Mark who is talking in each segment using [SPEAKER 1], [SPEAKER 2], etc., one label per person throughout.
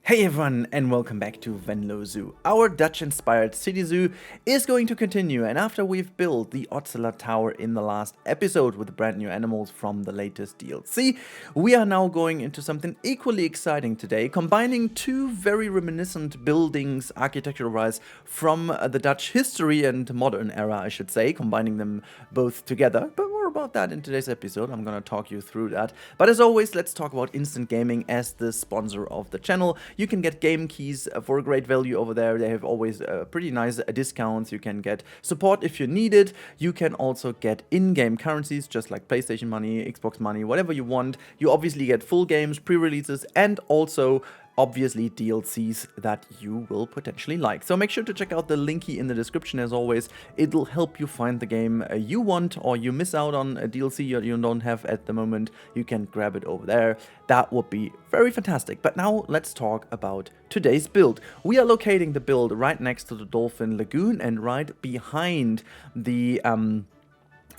[SPEAKER 1] Hey everyone, and welcome back to Venlo Zoo. Our Dutch-inspired city zoo is going to continue, and after we've built the Ocelot Tower in the last episode with brand new animals from the latest DLC, we are now going into something equally exciting today, combining two very reminiscent buildings architecture-wise from the Dutch history and modern era, I should say, combining them both together. But more about that in today's episode. I'm gonna talk you through that. But as always, let's talk about Instant Gaming as the sponsor of the channel. You can get game keys for a great value over there. They have always pretty nice discounts. You can get support if you need it. You can also get in-game currencies, just like PlayStation money, Xbox money, whatever you want. You obviously get full games, pre-releases, and also obviously DLCs that you will potentially like. So make sure to check out the linky in the description as always. It'll help you find the game you want, or you miss out on a DLC you don't have at the moment. You can grab it over there. That would be very fantastic. But now let's talk about today's build. We are locating the build right next to the Dolphin Lagoon and right behind the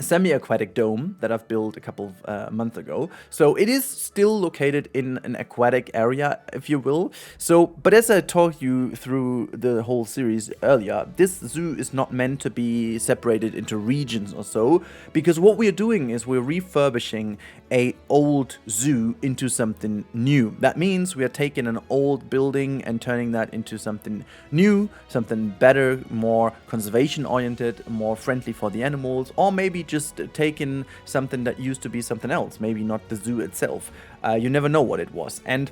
[SPEAKER 1] semi-aquatic dome that I've built a couple of months ago. So it is still located in an aquatic area, if you will. So, but as I talked you through the whole series earlier, this zoo is not meant to be separated into regions or so, because what we're doing is we're refurbishing a old zoo into something new. That means we are taking an old building and turning that into something new, something better, more conservation oriented, more friendly for the animals, or maybe just taking something that used to be something else, maybe not the zoo itself. You never know what it was. And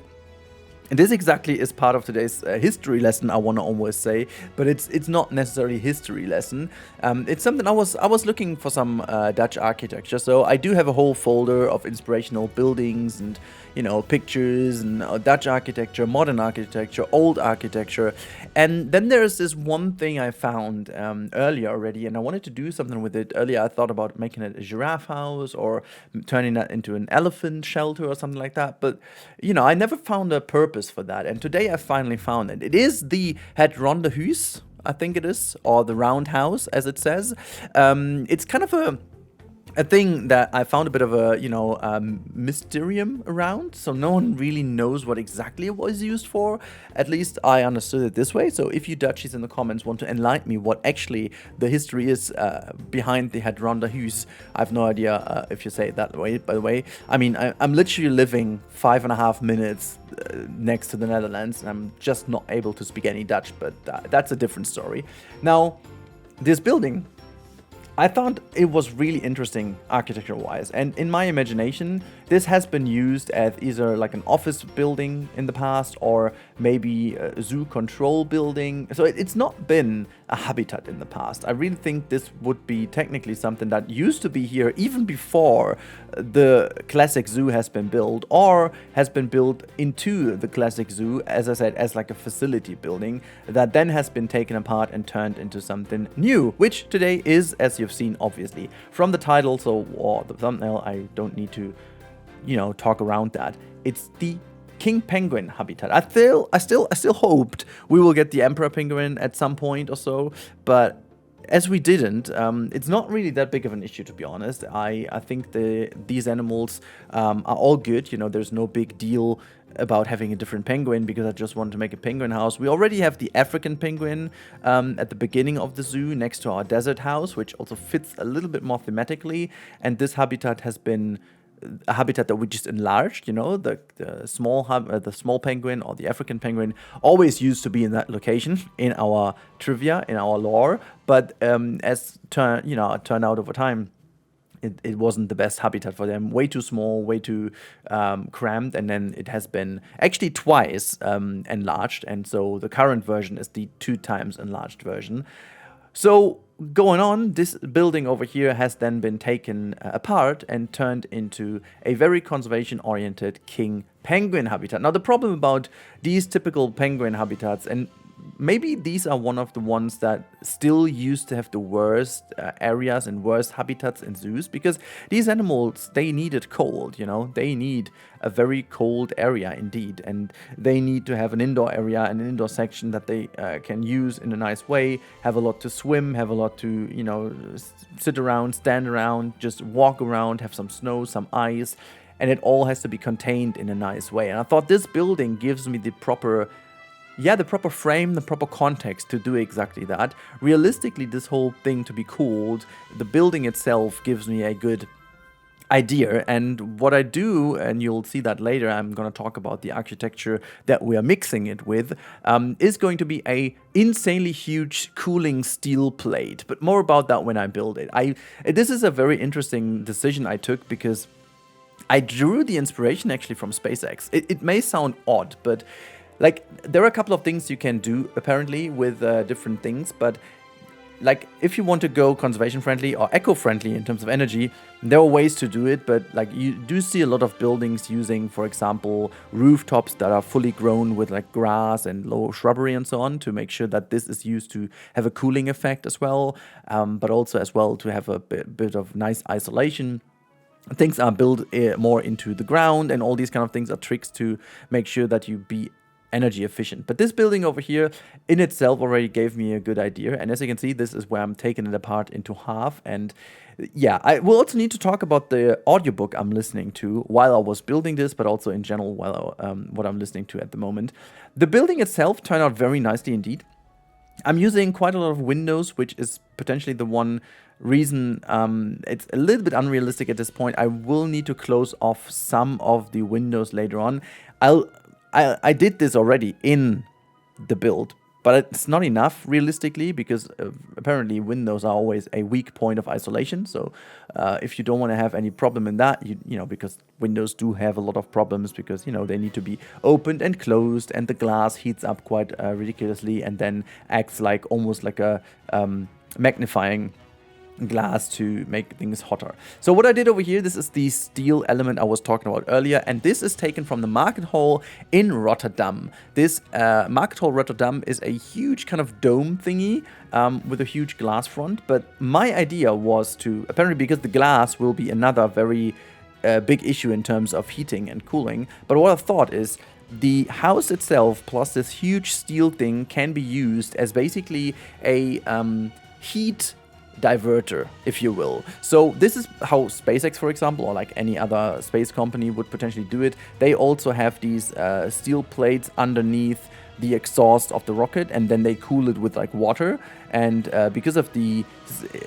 [SPEAKER 1] this exactly is part of today's history lesson, I want to almost say, but it's not necessarily a history lesson. It's something I was looking for some Dutch architecture, so I do have a whole folder of inspirational buildings and, you know, pictures and Dutch architecture, modern architecture, old architecture. And then there's this one thing I found earlier already, and I wanted to do something with it. Earlier I thought about making it a giraffe house or turning that into an elephant shelter or something like that, but, you know, I never found a purpose for that, and today I finally found it. It is the Het Ronde Huis, I think it is, or the round house as it says. It's kind of a thing that I found a bit of a, you know, mysterium around, so no one really knows what exactly it was used for. At least I understood it this way. So if you Dutchies in the comments want to enlighten me what actually the history is behind the Het Ronde Huis, I have no idea if you say it that way, by the way. I mean, I'm literally living 5.5 minutes next to the Netherlands, and I'm just not able to speak any Dutch, but that's a different story. Now, this building, I thought it was really interesting architecture-wise, and in my imagination, this has been used as either like an office building in the past or maybe a zoo control building. So it's not been a habitat in the past. I really think this would be technically something that used to be here even before the classic zoo has been built, or has been built into the classic zoo, as I said, as like a facility building that then has been taken apart and turned into something new, which today is, as you've seen obviously from the title, or the thumbnail, I don't need to, you know, talk around that. It's the king penguin habitat. I still hoped we will get the emperor penguin at some point or so, but as we didn't, it's not really that big of an issue, to be honest. I think these animals are all good. You know, there's no big deal about having a different penguin, because I just want to make a penguin house. We already have the African penguin at the beginning of the zoo next to our desert house, which also fits a little bit more thematically, and this habitat has been a habitat that we just enlarged. You know, the small penguin or the African penguin always used to be in that location in our trivia, in our lore, but as turned out over time, it wasn't the best habitat for them. Way too small, way too cramped, and then it has been actually twice enlarged, and so the current version is the 2 times enlarged version. So going on, this building over here has then been taken apart and turned into a very conservation-oriented king penguin habitat. Now, the problem about these typical penguin habitats, and maybe these are one of the ones that still used to have the worst areas and worst habitats in zoos, because these animals, they need it cold, you know, they need a very cold area indeed, and they need to have an indoor area and an indoor section that they can use in a nice way, have a lot to swim, have a lot to, you know, sit around, stand around, just walk around, have some snow, some ice, and it all has to be contained in a nice way. And I thought this building gives me the proper yeah, the proper frame, the proper context to do exactly that. Realistically, this whole thing to be cooled, the building itself gives me a good idea. And what I do, and you'll see that later, I'm going to talk about the architecture that we are mixing it with, is going to be a insanely huge cooling steel plate. But more about that when I build it. This is a very interesting decision I took because I drew the inspiration actually from SpaceX. It may sound odd, but like there are a couple of things you can do apparently with different things, but like if you want to go conservation friendly or eco friendly in terms of energy, there are ways to do it, but like you do see a lot of buildings using, for example, rooftops that are fully grown with like grass and low shrubbery and so on to make sure that this is used to have a cooling effect as well, but also as well to have a bit of nice isolation. Things are built more into the ground, and all these kind of things are tricks to make sure that you be energy efficient. But this building over here in itself already gave me a good idea, and as you can see, this is where I'm taking it apart into half. And yeah, I will also need to talk about the audiobook I'm listening to while I was building this, but also in general while what I'm listening to at the moment. The building itself turned out very nicely indeed. I'm using quite a lot of windows, which is potentially the one reason it's a little bit unrealistic at this point. I will need to close off some of the windows later on. I did this already in the build, but it's not enough realistically because apparently windows are always a weak point of isolation. So if you don't want to have any problem in that, you know, because windows do have a lot of problems because, you know, they need to be opened and closed, and the glass heats up quite ridiculously and then acts like almost like a magnifying glass to make things hotter. So what I did over here, this is the steel element I was talking about earlier, and this is taken from the Market Hall in Rotterdam. This Market Hall Rotterdam is a huge kind of dome thingy with a huge glass front, but my idea was to, apparently because the glass will be another very big issue in terms of heating and cooling, but what I thought is the house itself plus this huge steel thing can be used as basically a heat diverter, if you will. So this is how SpaceX, for example, or like any other space company would potentially do it. They also have these steel plates underneath the exhaust of the rocket, and then they cool it with like water. And because of the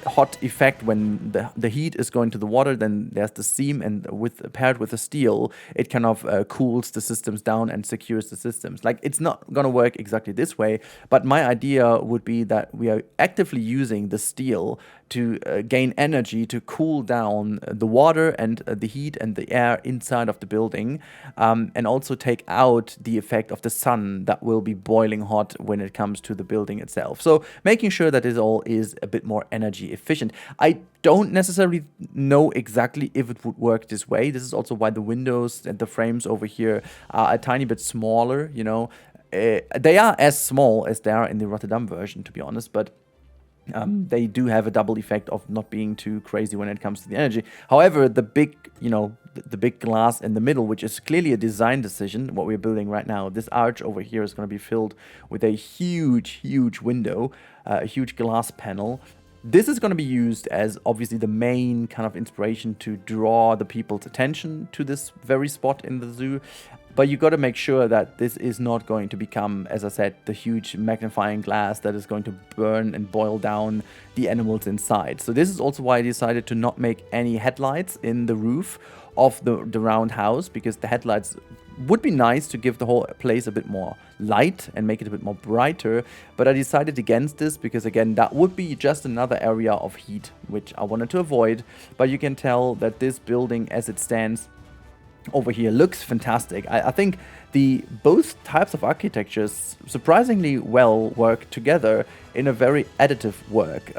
[SPEAKER 1] hot effect when the heat is going to the water, then there's the steam, and paired with the steel, it kind of cools the systems down and secures the systems. Like, it's not gonna work exactly this way, but my idea would be that we are actively using the steel to gain energy to cool down the water and the heat and the air inside of the building, and also take out the effect of the sun that will be boiling hot when it comes to the building itself. So making sure that it all is a bit more energy efficient. I don't necessarily know exactly if it would work this way. This is also why the windows and the frames over here are a tiny bit smaller, you know. They are as small as they are in the Rotterdam version, to be honest, but they do have a double effect of not being too crazy when it comes to the energy. However, the big, you know, the big glass in the middle, which is clearly a design decision, what we're building right now, this arch over here is going to be filled with a huge, huge window, a huge glass panel. This is going to be used as obviously the main kind of inspiration to draw the people's attention to this very spot in the zoo. But you got to make sure that this is not going to become, as I said, the huge magnifying glass that is going to burn and boil down the animals inside. So this is also why I decided to not make any headlights in the roof of the round house, because the headlights would be nice to give the whole place a bit more light and make it a bit more brighter. But I decided against this because, again, that would be just another area of heat, which I wanted to avoid. But you can tell that this building as it stands over here looks fantastic. I think both types of architectures surprisingly well work together in a very additive work,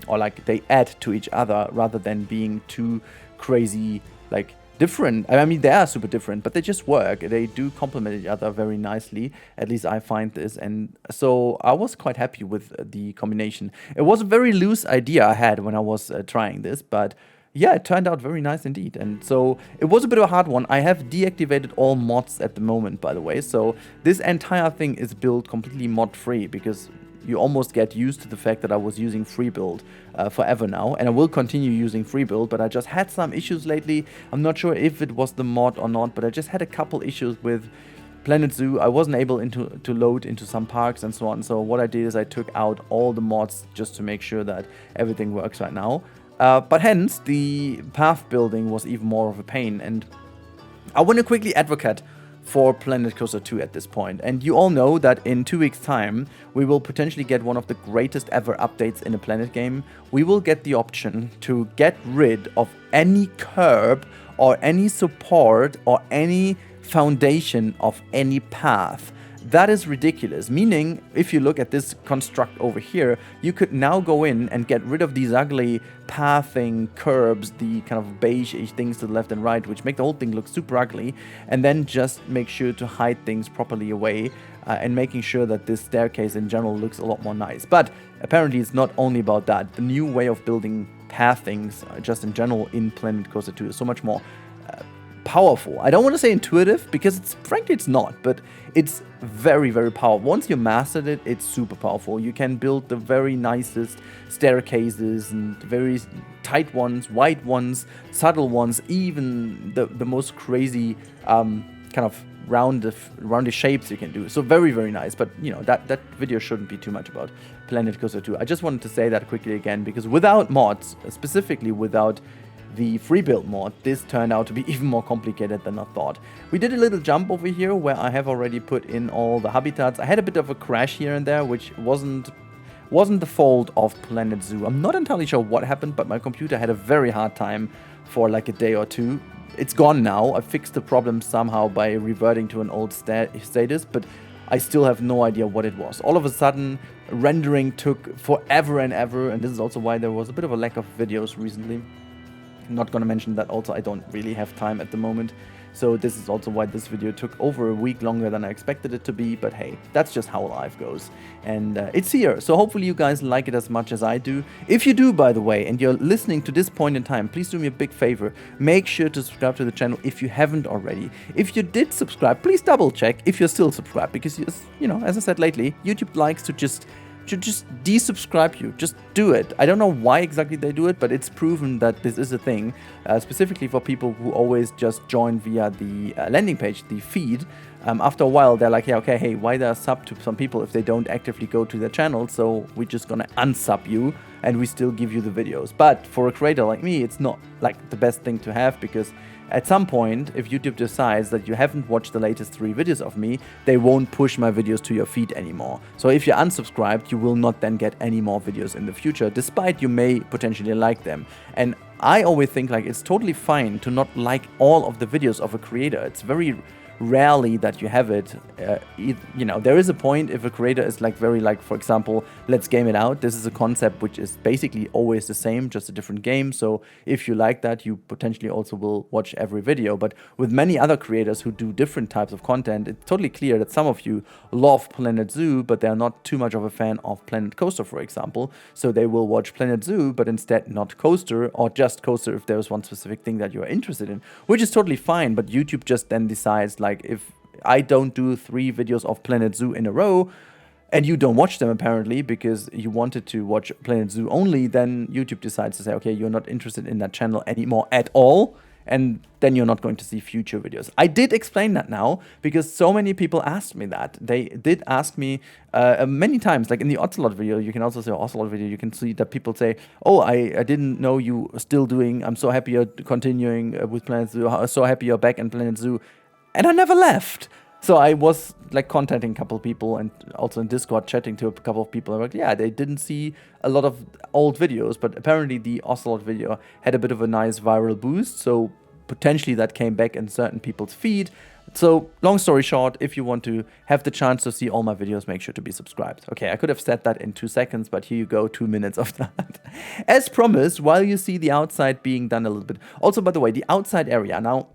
[SPEAKER 1] or like they add to each other rather than being too crazy, like different. I mean, they are super different, but they just work. They do complement each other very nicely. At least I find this, and so I was quite happy with the combination. It was a very loose idea I had when I was trying this, but yeah, it turned out very nice indeed. And so it was a bit of a hard one. I have deactivated all mods at the moment, by the way. So this entire thing is built completely mod free, because you almost get used to the fact that I was using Freebuild forever now. And I will continue using Freebuild, but I just had some issues lately. I'm not sure if it was the mod or not, but I just had a couple issues with Planet Zoo, I wasn't able to load into some parks and so on. So what I did is I took out all the mods just to make sure that everything works right now. But hence, the path building was even more of a pain. And I want to quickly advocate for Planet Coaster 2 at this point. And you all know that in 2 weeks' time, we will potentially get one of the greatest ever updates in a Planet game. We will get the option to get rid of any curb or any support or any foundation of any path. That is ridiculous, meaning if you look at this construct over here, you could now go in and get rid of these ugly pathing curbs, the kind of beige-ish things to the left and right, which make the whole thing look super ugly, and then just make sure to hide things properly away and making sure that this staircase in general looks a lot more nice. But apparently it's not only about that. The new way of building pathings just in general in Planet Coaster 2 is so much more powerful. I don't want to say intuitive, because frankly it's not, but it's very, very powerful. Once you mastered it, it's super powerful. You can build the very nicest staircases and very tight ones, wide ones, subtle ones, even the most crazy kind of roundy shapes you can do. So very, very nice. But you know, that video shouldn't be too much about Planet Coaster 2. I just wanted to say that quickly again, because without mods, specifically without the free build mod, this turned out to be even more complicated than I thought. We did a little jump over here where I have already put in all the habitats. I had a bit of a crash here and there, which wasn't the fault of Planet Zoo. I'm not entirely sure what happened, but my computer had a very hard time for like a day or two. It's gone now. I fixed the problem somehow by reverting to an old status, but I still have no idea what it was. All of a sudden, rendering took forever and ever, and this is also why there was a bit of a lack of videos recently. I'm not going to mention that also, I don't really have time at the moment. So this is also why this video took over a week longer than I expected it to be. But hey, that's just how life goes. And it's here. So hopefully you guys like it as much as I do. If you do, by the way, and you're listening to this point in time, please do me a big favor. Make sure to subscribe to the channel if you haven't already. If you did subscribe, please double check if you're still subscribed. Because, you know, as I said lately, YouTube likes to just desubscribe you. Just do it. I don't know why exactly they do it, but it's proven that this is a thing, specifically for people who always just join via the landing page, the feed. After a while, they're like, yeah, okay, hey, why they sub to some people if they don't actively go to their channel? So we're just gonna unsub you, and we still give you the videos. But for a creator like me, it's not like the best thing to have, because at some point, if YouTube decides that you haven't watched the latest 3 videos of me, they won't push my videos to your feed anymore. So if you're unsubscribed, you will not then get any more videos in the future, despite you may potentially like them. And I always think like it's totally fine to not like all of the videos of a creator. It's very rarely that you have it. You know, there is a point if a creator is like very like, for example, let's game it out. This is a concept which is basically always the same, just a different game. So if you like that, you potentially also will watch every video. But with many other creators who do different types of content, it's totally clear that some of you love Planet Zoo, but they're not too much of a fan of Planet Coaster, for example. So they will watch Planet Zoo, but instead not Coaster, or just Coaster if there's one specific thing that you're interested in, which is totally fine. But YouTube just then decides like, if I don't do 3 videos of Planet Zoo in a row, and you don't watch them apparently because you wanted to watch Planet Zoo only, then YouTube decides to say, okay, you're not interested in that channel anymore at all, and then you're not going to see future videos. I did explain that now because so many people asked me that. They did ask me many times, like in the Ocelot video, you can also see Ocelot video, you can see that people say, oh, I didn't know you were still doing, I'm so happy you're continuing with Planet Zoo, I'm so happy you're back in Planet Zoo. And I never left. So I was like contacting a couple of people and also in Discord chatting to a couple of people. I'm like, yeah, they didn't see a lot of old videos, but apparently the Ocelot video had a bit of a nice viral boost. So potentially that came back in certain people's feed. So long story short, if you want to have the chance to see all my videos, make sure to be subscribed. Okay, I could have said that in 2 seconds, but here you go, 2 minutes of that. As promised, while you see the outside being done a little bit. Also, by the way, the outside area now...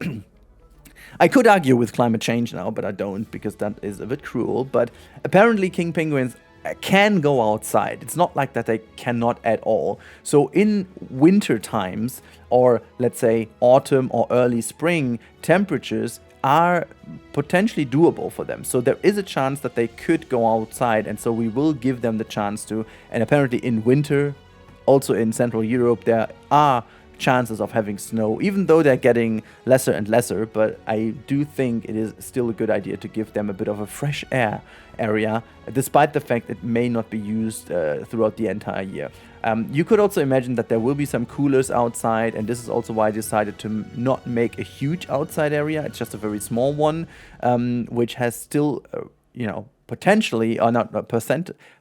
[SPEAKER 1] I could argue with climate change now, but I don't, because that is a bit cruel. But apparently king penguins can go outside. It's not like that they cannot at all. So in winter times, or let's say autumn or early spring, temperatures are potentially doable for them. So there is a chance that they could go outside, and so we will give them the chance to. And apparently in winter, also in Central Europe, there are chances of having snow, even though they're getting lesser and lesser. But I do think it is still a good idea to give them a bit of a fresh air area, despite the fact it may not be used throughout the entire year. You could also imagine that there will be some coolers outside, and this is also why I decided to not make a huge outside area. It's just a very small one, which has still, potentially, or not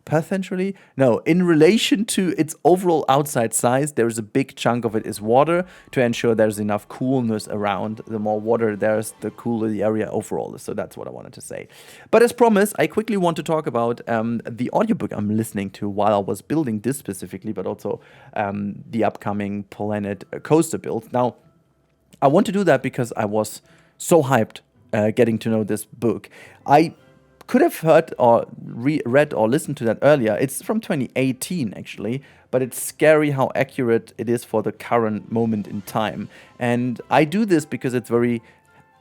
[SPEAKER 1] potentially, no, in relation to its overall outside size, there is a big chunk of it is water to ensure there's enough coolness around. The more water there's, the cooler the area overall is. So that's what I wanted to say. But as promised, I quickly want to talk about the audiobook I'm listening to while I was building this specifically, but also the upcoming Planet Coaster build. Now, I want to do that because I was so hyped getting to know this book. I could have heard or read or listened to that earlier. It's from 2018 actually, but it's scary how accurate it is for the current moment in time. And I do this because it's very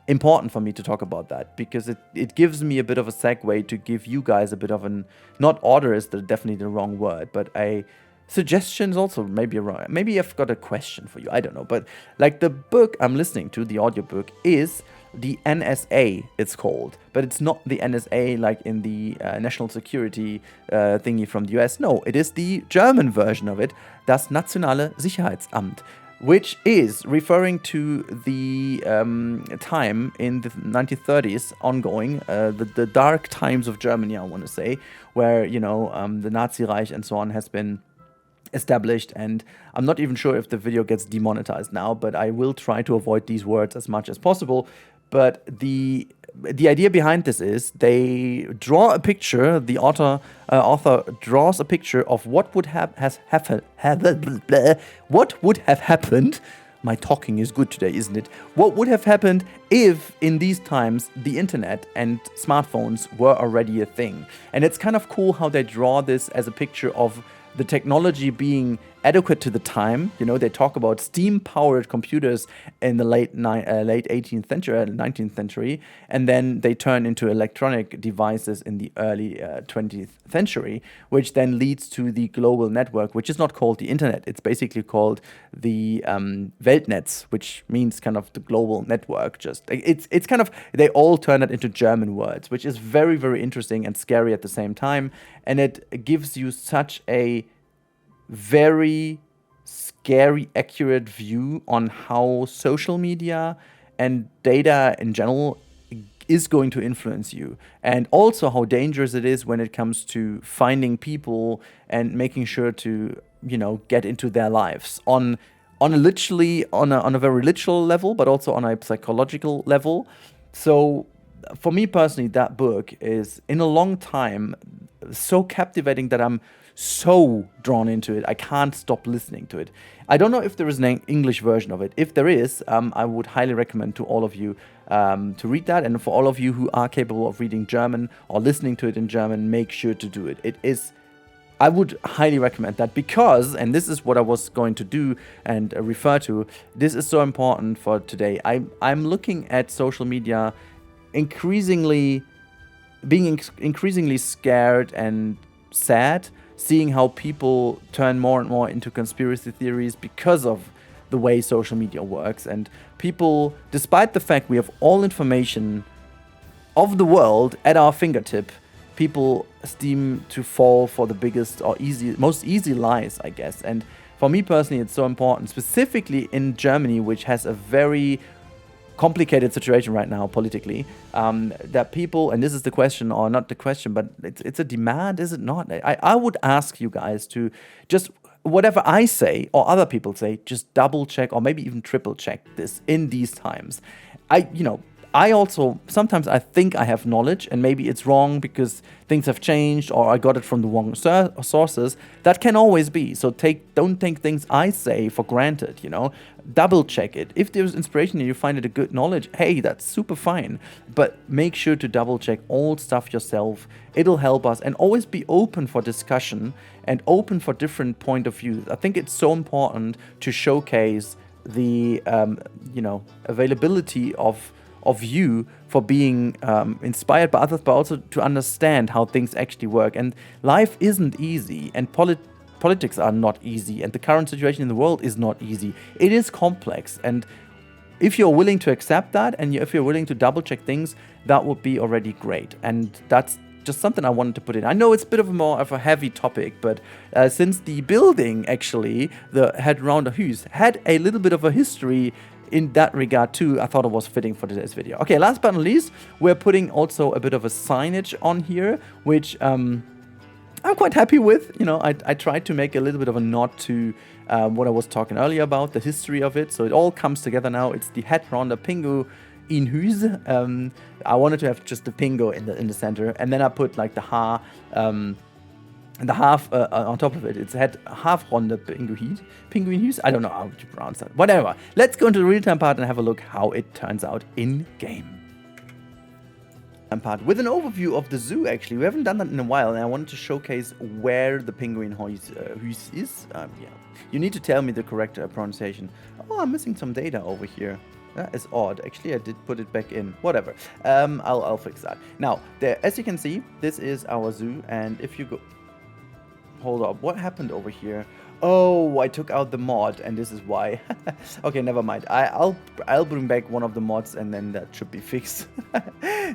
[SPEAKER 1] important for me to talk about that, because it gives me a bit of a segue to give you guys a bit of an, not order is definitely the wrong word, but a suggestions also maybe wrong. Maybe I've got a question for you, I don't know. But like the book I'm listening to, the audiobook, is the NSA, it's called, but it's not the NSA like in the national security thingy from the US. No, it is the German version of it, das Nationale Sicherheitsamt, which is referring to the time in the 1930s ongoing, the dark times of Germany, I want to say, where, the Nazi Reich and so on has been established. And I'm not even sure if the video gets demonetized now, but I will try to avoid these words as much as possible. But the idea behind this is they draw a picture, the author draws a picture of what would have happened. My talking is good today, isn't it? What would have happened if in these times the internet and smartphones were already a thing. And it's kind of cool how they draw this as a picture of the technology being adequate to the time. They talk about steam-powered computers in the late 18th century, 19th century, and then they turn into electronic devices in the early 20th century, which then leads to the global network, which is not called the internet. It's basically called the Weltnetz, which means kind of the global network. It's kind of, they all turn it into German words, which is very, very interesting and scary at the same time. And it gives you such a very scary, accurate view on how social media and data in general is going to influence you, and also how dangerous it is when it comes to finding people and making sure to get into their lives on a very literal level, but also on a psychological level. So for me personally, that book is in a long time so captivating that I'm so drawn into it. I can't stop listening to it. I don't know if there is an English version of it. If there is, I would highly recommend to all of you to read that. And for all of you who are capable of reading German or listening to it in German, make sure to do it. I would highly recommend that because, and this is what I was going to do and refer to, this is so important for today. I'm looking at social media increasingly scared and sad, seeing how people turn more and more into conspiracy theories because of the way social media works. And people, despite the fact we have all information of the world at our fingertip, people seem to fall for the biggest or most easy lies, I guess. And for me personally, it's so important, specifically in Germany, which has a very complicated situation right now politically, that people, and this is the question, or not the question, but it's a demand, is it not? I would ask you guys to just, whatever I say or other people say, just double check or maybe even triple check this in these times. I also, sometimes I think I have knowledge and maybe it's wrong because things have changed or I got it from the wrong sources. That can always be. So don't take things I say for granted, Double check it. If there's inspiration and you find it a good knowledge, hey, that's super fine. But make sure to double check all stuff yourself. It'll help us, and always be open for discussion and open for different point of views. I think it's so important to showcase the, availability of you for being inspired by others, but also to understand how things actually work. And life isn't easy, and politics are not easy, and the current situation in the world is not easy. It is complex, and if you're willing to accept that, and if you're willing to double check things, that would be already great. And that's just something I wanted to put in. I know it's a bit of more of a heavy topic, but since the building actually, the Het Ronde Huis, had a little bit of a history in that regard too, I thought it was fitting for today's video. Okay, last but not least, we're putting also a bit of a signage on here, which I'm quite happy with. You know, I tried to make a little bit of a nod to what I was talking earlier about, the history of it. So it all comes together now. It's the Het Ronde Pingu in Huis. I wanted to have just the pingo in the center, and then I put like the half on top of it. It's Het half Ronde Pinguin Huis. I don't know how to pronounce that. Whatever. Let's go into the real-time part and have a look how it turns out in game. Part with an overview of the zoo. Actually, we haven't done that in a while, and I wanted to showcase where the Penguin Huis is. Yeah, you need to tell me the correct pronunciation. Oh, I'm missing some data over here. That is odd. Actually, I did put it back in. Whatever. I'll fix that. Now, as you can see, this is our zoo, and if you go, hold up, what happened over here? Oh, I took out the mod, and this is why. Okay, never mind. I'll bring back one of the mods, and then that should be fixed.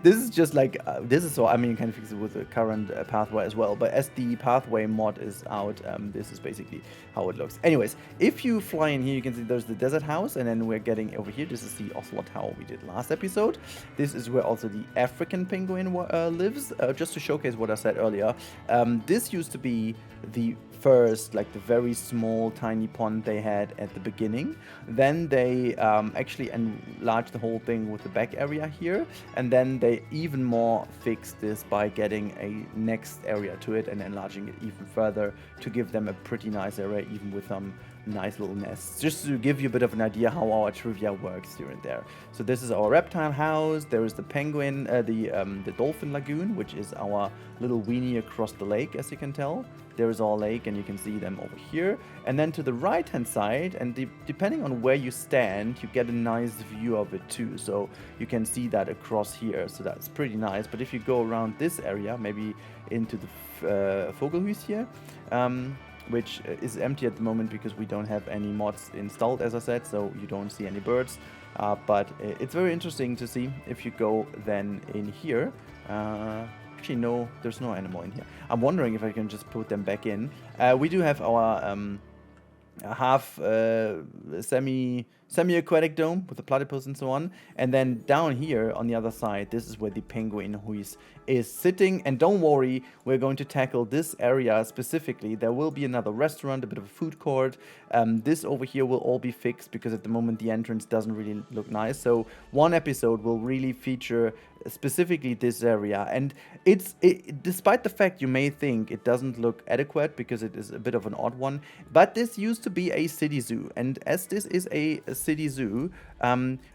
[SPEAKER 1] This is just like this is so. I mean, you can fix it with the current pathway as well. But as the pathway mod is out, this is basically how it looks. Anyways, if you fly in here, you can see there's the desert house, and then we're getting over here. This is the Oslo Tower we did last episode. This is where also the African penguin lives. Just to showcase what I said earlier, this used to be the first, like the very small tiny pond they had at the beginning. Then they actually enlarged the whole thing with the back area here, and then they even more fixed this by getting a next area to it and enlarging it even further to give them a pretty nice area, even with some nice little nests, just to give you a bit of an idea how our trivia works here and there. So this is our reptile house. There is the penguin, the dolphin lagoon, which is our little weenie across the lake, as you can tell. There is our lake, and you can see them over here. And then to the right hand side, and depending on where you stand, you get a nice view of it too. So you can see that across here, so that's pretty nice. But if you go around this area, maybe into the Vogelhuis here, which is empty at the moment because we don't have any mods installed, as I said, so you don't see any birds. But it's very interesting to see if you go then in here. Actually, no, there's no animal in here. I'm wondering if I can just put them back in. We do have our half semi-aquatic dome with the platypus and so on. And then down here on the other side, this is where the Penguin Huis is sitting. And don't worry, we're going to tackle this area specifically. There will be another restaurant, a bit of a food court. This over here will all be fixed because at the moment the entrance doesn't really look nice. So one episode will really feature specifically this area, and despite the fact you may think it doesn't look adequate because it is a bit of an odd one, but this used to be a city zoo, and as this is a city zoo,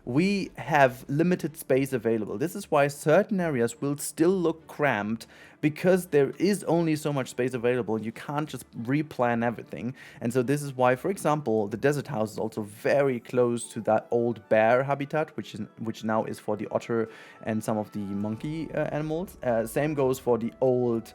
[SPEAKER 1] we have limited space available. This is why certain areas will still look cramped, because there is only so much space available. You can't just replan everything. And so this is why, for example, the desert house is also very close to that old bear habitat, which now is for the otter and some of the monkey animals. Same goes for the old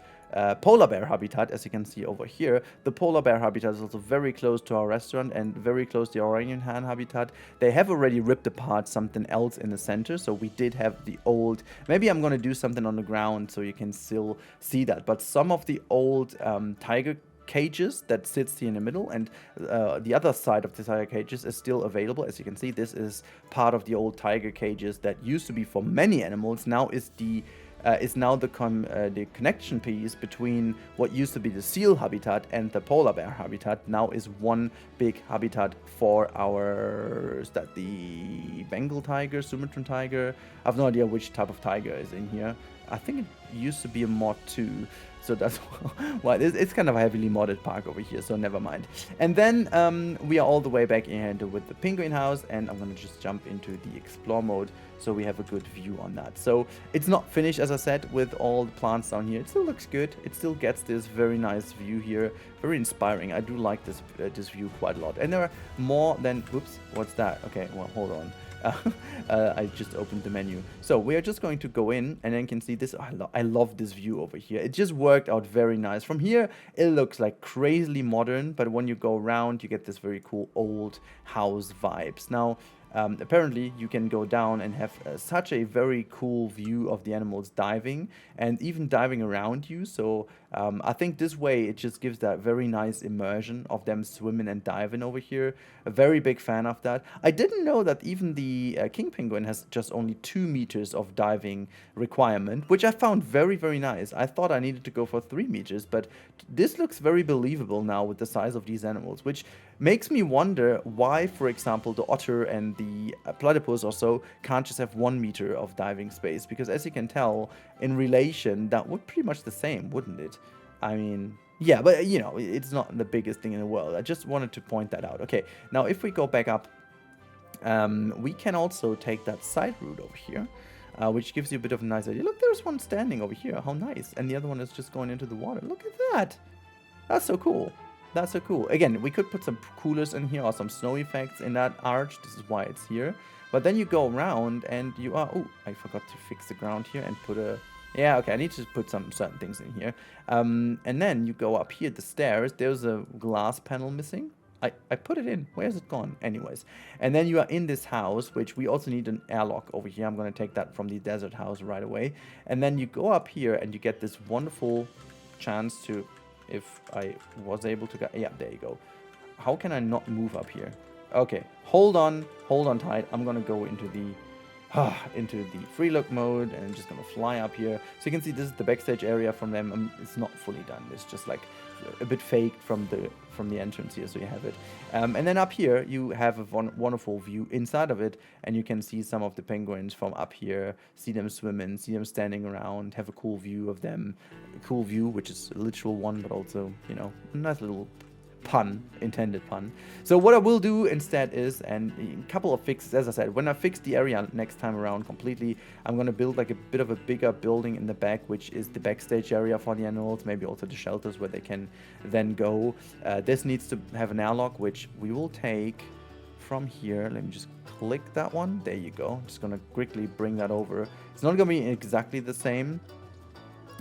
[SPEAKER 1] polar bear habitat, as you can see over here. The polar bear habitat is also very close to our restaurant and very close to the orangutan habitat. They have already ripped apart something else in the center, so we did have the old, maybe I'm gonna do something on the ground so you can still see that, but some of the old tiger cages that sits here in the middle, and the other side of the tiger cages is still available. As you can see, this is part of the old tiger cages that used to be for many animals. Now is the connection piece between what used to be the seal habitat and the polar bear habitat. Now is one big habitat for our, is that the Bengal tiger, Sumatran tiger? I have no idea which type of tiger is in here. I think it used to be a mod too. So that's why it's kind of a heavily modded park over here, so never mind. And then we are all the way back in with the penguin house, and I'm going to just jump into the explore mode so we have a good view on that. So it's not finished, as I said, with all the plants down here. It still looks good. It still gets this very nice view here. Very inspiring. I do like this view quite a lot. And there are more than, whoops, what's that? Okay, well, hold on. I just opened the menu. So we are just going to go in, and then you can see this. I love this view over here. It just worked out very nice. From here, it looks like crazily modern, but when you go around, you get this very cool old house vibes. Now, apparently you can go down and have such a very cool view of the animals diving and even diving around you. So I think this way it just gives that very nice immersion of them swimming and diving over here. A very big fan of that. I didn't know that even the king penguin has just only 2 meters of diving requirement, which I found very, very nice. I thought I needed to go for 3 meters, but this looks very believable now with the size of these animals, which makes me wonder why, for example, the otter and the platypus or so can't just have 1 meter of diving space, because as you can tell, in relation, that would pretty much the same, wouldn't it? I mean, yeah, but you know, it's not the biggest thing in the world. I just wanted to point that out. Okay, now if we go back up, we can also take that side route over here, which gives you a bit of a nice idea. Look, there's one standing over here. How nice. And the other one is just going into the water. Look at that. That's so cool. That's so cool. Again, we could put some coolers in here or some snow effects in that arch. This is why it's here. But then you go around and you are... Oh, I forgot to fix the ground here and put a... Yeah, okay, I need to put some certain things in here. And then you go up here, the stairs. There's a glass panel missing. I put it in. Where's it gone? Anyways. And then you are in this house, which we also need an airlock over here. I'm going to take that from the desert house right away. And then you go up here and you get this wonderful chance to... If I was able to get... Yeah, there you go. How can I not move up here? Okay, hold on tight. I'm going to go into the free look mode, and I'm just going to fly up here. So you can see this is the backstage area from them. It's not fully done. It's just like a bit faked from the entrance here, so you have it. And then up here, you have a wonderful view inside of it, and you can see some of the penguins from up here, see them swimming, see them standing around, have a cool view of them. A cool view, which is a literal one, but also, you know, a nice little pun, intended pun. So what I will do instead is, and a couple of fixes, as I said, when I fix the area next time around completely, I'm going to build like a bit of a bigger building in the back, which is the backstage area for the animals, maybe also the shelters where they can then go. This needs to have an airlock, which we will take from here. Let me just click that one. There you go. Just going to quickly bring that over. It's not going to be exactly the same,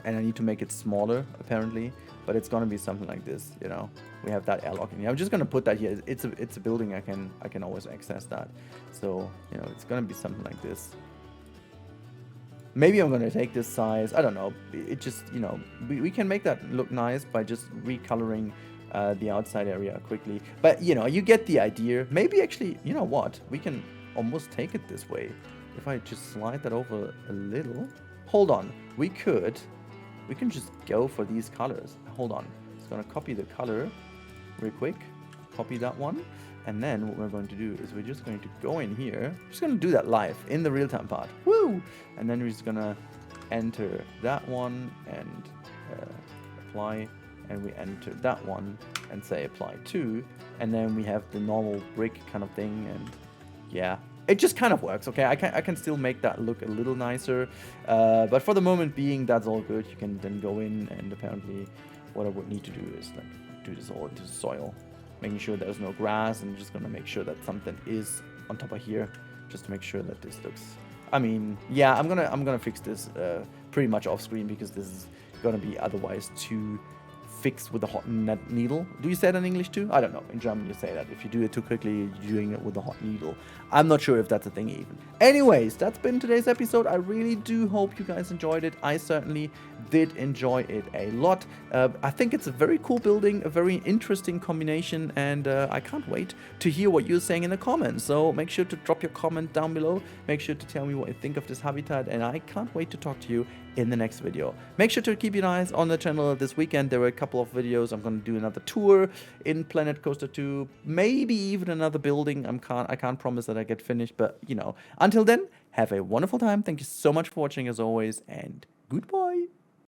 [SPEAKER 1] and I need to make it smaller, apparently. But it's gonna be something like this, you know. We have that airlock in here. I'm just gonna put that here. It's a building. I can always access that. So you know, it's gonna be something like this. Maybe I'm gonna take this size. I don't know. It just, you know, we can make that look nice by just recoloring the outside area quickly. But you know, you get the idea. Maybe actually, you know what? We can almost take it this way. If I just slide that over a little. Hold on. We can just go for these colors. Hold on. Just gonna copy the color real quick. Copy that one. And then what we're going to do is we're just going to go in here. Just gonna do that live in the real-time part. Woo! And then we're just gonna enter that one and apply. And we enter that one and say apply to. And then we have the normal brick kind of thing. And yeah. It just kind of works, okay? I can still make that look a little nicer. But for the moment being, that's all good. You can then go in, and apparently what I would need to do is like do this all into the soil. Making sure there's no grass, and just gonna make sure that something is on top of here. Just to make sure that this looks... I mean, yeah, I'm gonna fix this pretty much off screen, because this is gonna be otherwise too fixed with a hot needle. Do you say that in English too? I don't know. In German you say that. If you do it too quickly, you're doing it with a hot needle. I'm not sure if that's a thing even. Anyways, that's been today's episode. I really do hope you guys enjoyed it. I certainly did enjoy it a lot. I think it's a very cool building, a very interesting combination, and I can't wait to hear what you're saying in the comments. So make sure to drop your comment down below. Make sure to tell me what you think of this habitat, and I can't wait to talk to you in the next video. Make sure to keep your eyes on the channel this weekend. There were a couple of videos. I'm going to do another tour in Planet Coaster 2, maybe even another building. I can't promise that I get finished, but you know, until then, have a wonderful time. Thank you so much for watching as always, and goodbye.